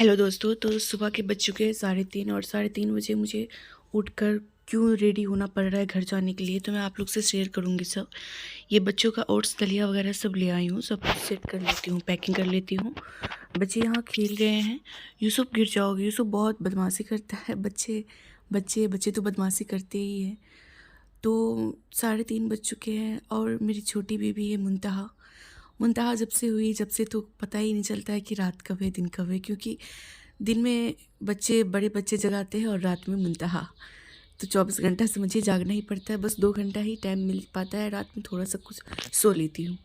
Hello दोस्तों। तो सुबह के बज चुके हैं 3:30 और 3:30 बजे मुझे उठकर क्यों रेडी होना पड़ रहा है घर जाने के लिए, तो मैं आप लोग से शेयर करूँगी सब। ये बच्चों का ओट्स दलिया वगैरह सब ले आई हूँ, सब कुछ सेट कर लेती हूँ, पैकिंग कर लेती हूँ। बच्चे यहाँ खेल रहे हैं। यूसुफ गिर जाओगे, यूसुफ बहुत बदमाशी करता है। बच्चे बच्चे बच्चे तो बदमाशी करते ही हैं। तो 3:30 बज चुके हैं और मेरी छोटी बेबी है मुंतहा। मुंतहा जब से तो पता ही नहीं चलता है कि रात कब है दिन कब है, क्योंकि दिन में बड़े बच्चे जगाते हैं और रात में मुंतहा। तो 24 घंटा से मुझे जागना ही पड़ता है, बस 2 घंटा ही टाइम मिल पाता है, रात में थोड़ा सा कुछ सो लेती हूँ।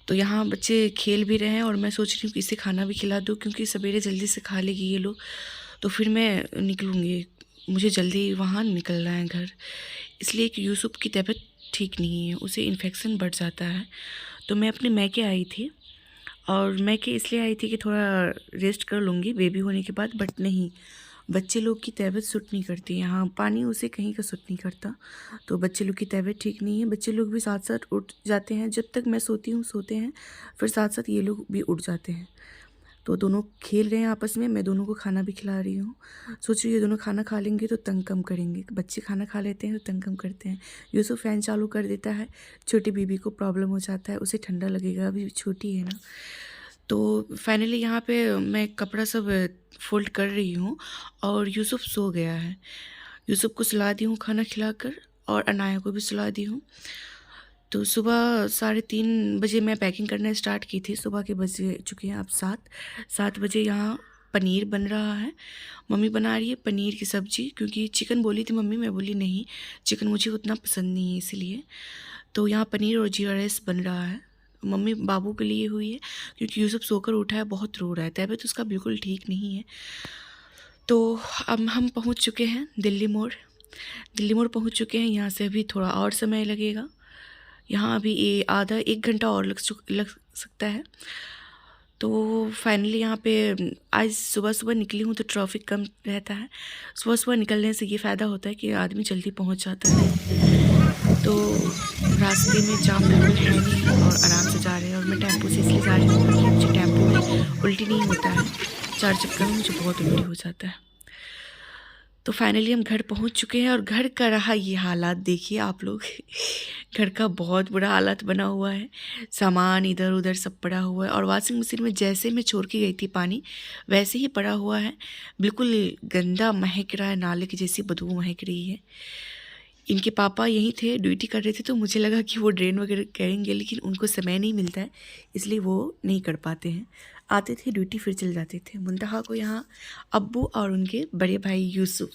तो यहाँ बच्चे खेल भी रहे हैं और मैं सोच रही हूँ कि इसे खाना भी खिला दूँ, क्योंकि सवेरे जल्दी से खा लेगी ये लोग, तो फिर मैं निकलूँगी। मुझे जल्दी वहाँ निकलना है घर, इसलिए कि यूसुफ की तबीयत ठीक नहीं है, उसे इन्फेक्शन बढ़ जाता है। तो मैं अपने मैके आई थी, और मैके इसलिए आई थी कि थोड़ा रेस्ट कर लूँगी बेबी होने के बाद, बट नहीं, बच्चे लोग की तबीयत सूट नहीं करती। यहाँ पानी उसे कहीं का सूट नहीं करता, तो बच्चे लोग की तबीयत ठीक नहीं है। बच्चे लोग भी साथ साथ उठ जाते हैं, जब तक मैं सोती हूँ सोते हैं, फिर साथ साथ ये लोग भी उठ जाते हैं। तो दोनों खेल रहे हैं आपस में, मैं दोनों को खाना भी खिला रही हूँ। सोच रही हूँ ये दोनों खाना खा लेंगे तो तंग कम करेंगे, बच्चे खाना खा लेते हैं तो तंग कम करते हैं। यूसुफ फ़ैन चालू कर देता है, छोटी बीबी को प्रॉब्लम हो जाता है, उसे ठंडा लगेगा, अभी छोटी है ना। तो फाइनली यहाँ पे मैं कपड़ा सब फ़ोल्ड कर रही हूँ और यूसुफ सो गया है। यूसुफ को सुला दी हूँ खाना खिलाकर, और अनाया को भी सुला दी हूँ। तो सुबह 3:30 बजे मैं पैकिंग करना स्टार्ट की थी। सुबह के बजे चुके हैं अब 7 बजे। यहाँ पनीर बन रहा है, मम्मी बना रही है पनीर की सब्ज़ी, क्योंकि चिकन बोली थी मम्मी, मैं बोली नहीं, चिकन मुझे उतना पसंद नहीं है इसलिए। तो यहाँ पनीर और जीरा राइस बन रहा है। मम्मी बाबू के लिए हुई है, क्योंकि यूसुफ सोकर उठा है, बहुत रो रहा है, तबीयत उसका बिल्कुल ठीक नहीं है। तो अब हम पहुँच चुके हैं दिल्ली मोड़। दिल्ली मोड़ पहुँच चुके हैं, यहाँ से अभी थोड़ा और समय लगेगा। यहाँ अभी आधा 1 घंटा और लग सकता है। तो फाइनली यहाँ पे आज सुबह निकली हूँ तो ट्रैफिक कम रहता है। सुबह निकलने से ये फ़ायदा होता है कि आदमी जल्दी पहुँच जाता है। तो रास्ते में जाम बिल्कुल है नहीं और आराम से जा रहे हैं, और मैं टेम्पो से इसलिए जा रही हूँ क्योंकि मुझे टेम्पो में उल्टी नहीं होता है, 4 चक्कर में मुझे बहुत उल्टी हो जाता है। तो फाइनली हम घर पहुंच चुके हैं, और घर का रहा ये हालात देखिए आप लोग। घर का बहुत बुरा हालात बना हुआ है, सामान इधर उधर सब पड़ा हुआ है, और वॉशिंग मशीन में जैसे मैं छोड़ के गई थी पानी वैसे ही पड़ा हुआ है, बिल्कुल गंदा महक रहा है, नाले की जैसी बदबू महक रही है। इनके पापा यहीं थे, ड्यूटी कर रहे थे, तो मुझे लगा कि वो ड्रेन वगैरह करेंगे, लेकिन उनको समय नहीं मिलता है, इसलिए वो नहीं कर पाते हैं। आते थे ड्यूटी फिर चले जाते थे। मुंतहा को यहाँ अब्बू और उनके बड़े भाई यूसुफ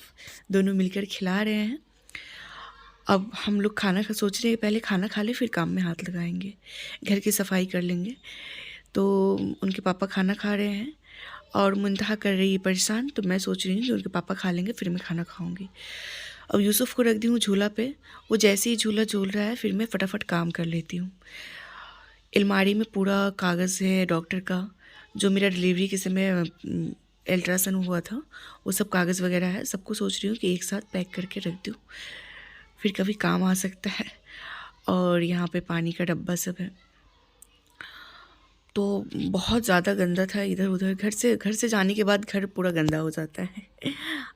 दोनों मिलकर खिला रहे हैं। अब हम लोग सोच रहे हैं पहले खाना खा ले फिर काम में हाथ लगाएंगे, घर की सफाई कर लेंगे। तो उनके पापा खाना खा रहे हैं और मुंतहा कर रही है परेशान, तो मैं सोच रही हूँ कि उनके पापा खा लेंगे फिर मैं खाना खाऊंगी। अब यूसुफ को रख दी हूँ झूला पे, वो जैसे ही झूला झूल रहा है फिर मैं फटाफट काम कर लेती हूँ। अलमारी में पूरा कागज़ है डॉक्टर का, जो मेरा डिलीवरी के समय अल्ट्रासाउंड हुआ था, वो सब कागज़ वगैरह है, सबको सोच रही हूँ कि एक साथ पैक करके रख दूँ, फिर कभी काम आ सकता है। और यहाँ पे पानी का डब्बा सब है। तो बहुत ज़्यादा गंदा था इधर उधर, घर से जाने के बाद घर पूरा गंदा हो जाता है।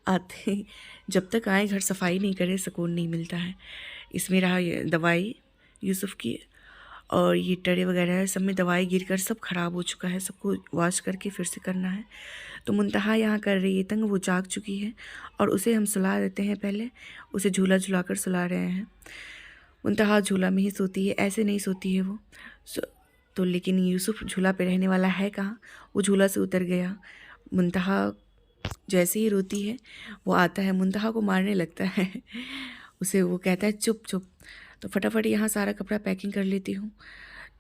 आते ही जब तक आए घर सफाई नहीं करें सुकून नहीं मिलता है। इसमें रहा ये दवाई यूसुफ की, और ये टरे वगैरह है, सब में दवाई गिरकर सब ख़राब हो चुका है, सबको वॉश करके फिर से करना है। तो मुंतहा यहाँ कर रही है तंग, वो जाग चुकी है और उसे हम सुला देते हैं। पहले उसे झूला झुलाकर सुला रहे हैं। मुंतहा झूला में ही सोती है, ऐसे नहीं सोती है वो। तो लेकिन यूसुफ झूला पे रहने वाला है कहाँ, वो झूला से उतर गया। मुंतहा जैसे ही रोती है वो आता है, मुंतहा को मारने लगता है। उसे वो कहता है चुप चुप। तो फटाफट यहाँ सारा कपड़ा पैकिंग कर लेती हूँ।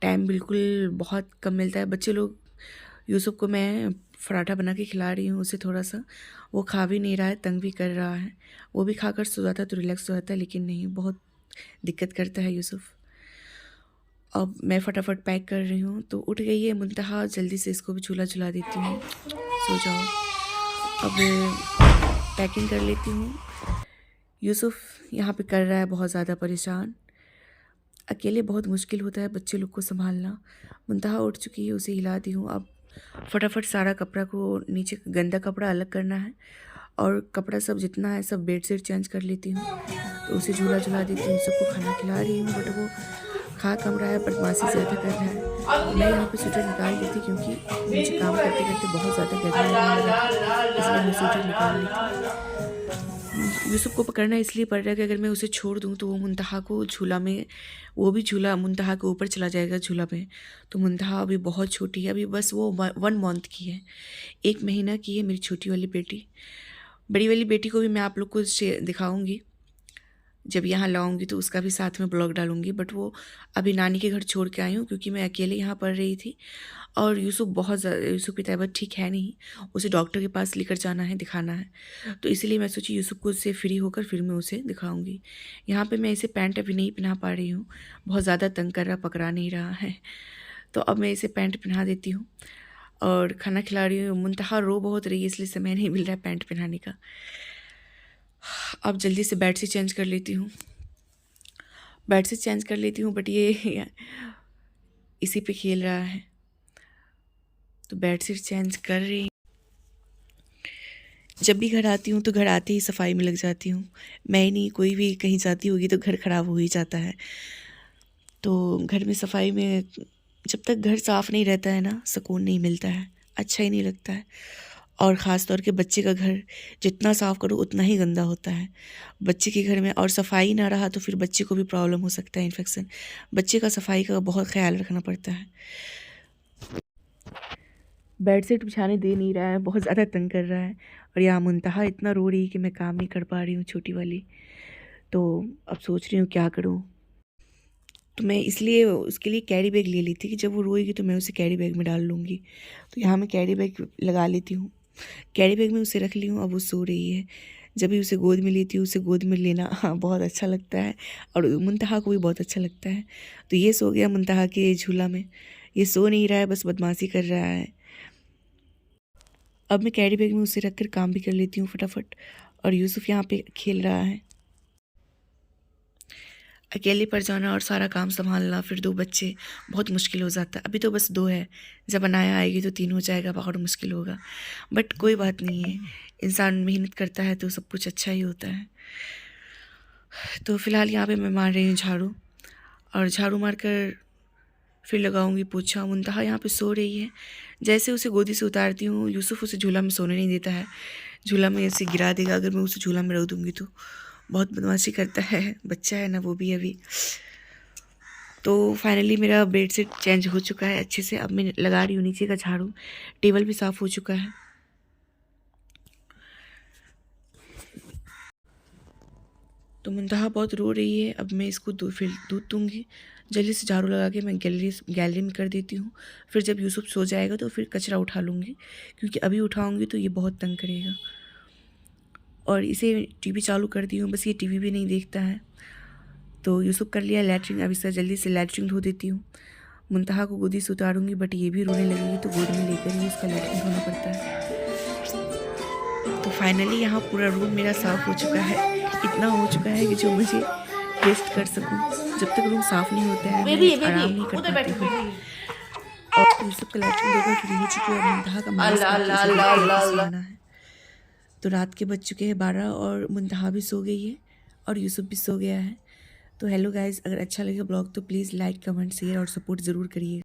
टाइम बिल्कुल बहुत कम मिलता है। बच्चे लोग, यूसुफ को मैं पराठा बना के खिला रही हूँ, उसे थोड़ा सा, वो खा भी नहीं रहा है, तंग भी कर रहा है। वो भी खाकर सो जाता तो रिलैक्स हो जाता है, लेकिन नहीं, बहुत दिक्कत करता है यूसुफ। अब मैं फटाफट पैक कर रही हूँ, तो उठ गई है मुंतहा, जल्दी से इसको भी झूला झुला देती हूँ, सो जाओ। अब पैकिंग कर लेती हूँ। यूसुफ यहाँ पे कर रहा है बहुत ज़्यादा परेशान, अकेले बहुत मुश्किल होता है बच्चे लोग को संभालना। मुंतहा उठ चुकी है, उसे हिला दी हूँ। अब फटाफट सारा कपड़ा को नीचे गंदा कपड़ा अलग करना है और कपड़ा सब जितना है सब बेड शीट चेंज कर लेती हूँ। तो उसे झूला झुला देती हूँ, सबको खाना खिला रही हूँ, बट वो खा कम रहा है, बदमाशी ज़्यादा कर रहा है। मैं यहाँ पे स्वेटर निकाल ली थी क्योंकि मुझे काम करते करते बहुत ज़्यादा गर्मी लगने लगी, इसलिए मैं स्वेटर निकाल ली थी। यूसुफ को पकड़ना इसलिए पड़ रहा है कि अगर मैं उसे छोड़ दूँ तो वो मुंतहा को झूला में, वो भी झूला मुंतहा के ऊपर चला जाएगा झूला में। तो मुंतहा अभी बहुत छोटी है, अभी बस वो 1 मंथ की है, 1 महीना की है मेरी छोटी वाली बेटी। बड़ी वाली बेटी को भी मैं आप लोग को दिखाऊंगी, जब यहाँ लाऊंगी तो उसका भी साथ में ब्लॉग डालूंगी। बट वो अभी नानी के घर छोड़ के आई हूँ क्योंकि मैं अकेले यहाँ पढ़ रही थी और यूसुफ बहुत ज़्यादा, यूसुफ की तबीयत ठीक है नहीं, उसे डॉक्टर के पास लेकर जाना है, दिखाना है। तो इसीलिए मैं सोची यूसुफ को उससे फ्री होकर फिर मैं उसे दिखाऊंगी। यहाँ पे मैं इसे पैंट अभी नहीं पहना पा रही हूँ, बहुत ज़्यादा तंग कर रहा, पकड़ा नहीं रहा है, तो अब मैं इसे पैंट पहना देती हूँ और खाना खिला रही हूँ। मुंतहा रो बहुत रही है इसलिए समय नहीं मिल रहा है पैंट पहनाने का। अब जल्दी से बेडशीट चेंज कर लेती हूँ, बेडशीट चेंज कर लेती हूँ, बट ये इसी पे खेल रहा है, तो बेडशीट चेंज कर रही हूँ। जब भी घर आती हूँ तो घर आते ही सफाई में लग जाती हूँ। मैं ही नहीं, कोई भी कहीं जाती होगी तो घर ख़राब हो ही जाता है। तो घर में सफाई में जब तक घर साफ़ नहीं रहता है ना, सुकून नहीं मिलता है, अच्छा ही नहीं लगता है। और ख़ास तौर के बच्चे का घर जितना साफ़ करो उतना ही गंदा होता है। बच्चे के घर में और सफाई ना रहा तो फिर बच्चे को भी प्रॉब्लम हो सकता है, इन्फेक्शन। बच्चे का सफाई का बहुत ख्याल रखना पड़ता है। बेडशीट बिछाने दे नहीं रहा है, बहुत ज़्यादा तंग कर रहा है, और यहाँ मुंतहा इतना रो रही है कि मैं काम नहीं कर पा रही हूँ, छोटी वाली। तो अब सोच रही हूँ क्या करूँ। तो मैं इसलिए उसके लिए कैरी बैग ले ली थी कि जब वो रोएगी तो मैं उसे कैरी बैग में डाल लूँगी। तो यहाँ मैं कैरी बैग लगा लेती हूँ, कैरी बैग में उसे रख ली हूँ। अब वो सो रही है। जब भी उसे गोद में लेती हूँ, उसे गोद में लेना बहुत अच्छा लगता है और मुंतहा को भी बहुत अच्छा लगता है। तो ये सो गया मुंतहा के झूला में, ये सो नहीं रहा है, बस बदमाशी कर रहा है। अब मैं कैरी बैग में उसे रख कर काम भी कर लेती हूँ फटाफट। और यूसुफ यहाँ पे खेल रहा है। अकेले पड़ जाना और सारा काम संभालना, फिर 2 बच्चे, बहुत मुश्किल हो जाता है। अभी तो बस 2 है, जब अनाया आएगी तो 3 हो जाएगा, बहुत मुश्किल होगा। बट कोई बात नहीं है, इंसान मेहनत करता है तो सब कुछ अच्छा ही होता है। तो फ़िलहाल यहाँ पे मैं मार रही हूँ झाड़ू, और झाड़ू मार कर फिर लगाऊंगी पोछा। मुंतहा यहाँ पे सो रही है। जैसे उसे गोदी से उतारती हूँ, यूसुफ उसे झूला में सोने नहीं देता है, झूला में ऐसे गिरा देगा अगर मैं उसे झूला में रख दूँगी तो। बहुत बदमाशी करता है, बच्चा है ना वो भी अभी। तो फाइनली मेरा बेडशीट चेंज हो चुका है अच्छे से। अब मैं लगा रही हूँ नीचे का झाड़ू, टेबल भी साफ़ हो चुका है। तो मुंतहा बहुत रो रही है। अब मैं इसको फिर दूध दूँगी। जल्दी से झाड़ू लगा के मैं गैलरी में कर देती हूँ। फिर जब यूसुफ सो जाएगा तो फिर कचरा उठा लूँगी, क्योंकि अभी उठाऊँगी तो ये बहुत तंग करेगा। और इसे टीवी चालू कर दी हूँ, बस ये टीवी भी नहीं देखता है। तो यूसुफ कर लिया लैट्रिन, अब इसका जल्दी से लैट्रिन धो देती हूँ। मुंतहा को गोदी से उतारूँगी, बट ये भी रोने लगेगी तो गोद में लेकर ही इसका लैट्रिन धोना पड़ता है। तो फाइनली यहाँ पूरा रूम मेरा साफ़ हो चुका है, इतना हो चुका है कि जो मुझे रेस्ट कर सकूँ। जब तक रूम साफ़ नहीं होता है मैं आराम नहीं कर पाती हूँ। और यूसुफ का लैट्रिन धोकर फ्री हो चुकी है, और मुंतहा का मास्क सोना है। तो रात के बज चुके हैं 12 और मुंतहा भी सो गई है और यूसुफ भी सो गया है। तो हेलो गाइज़, अगर अच्छा लगे ब्लॉग तो प्लीज़ लाइक, कमेंट, शेयर और सपोर्ट ज़रूर करिए।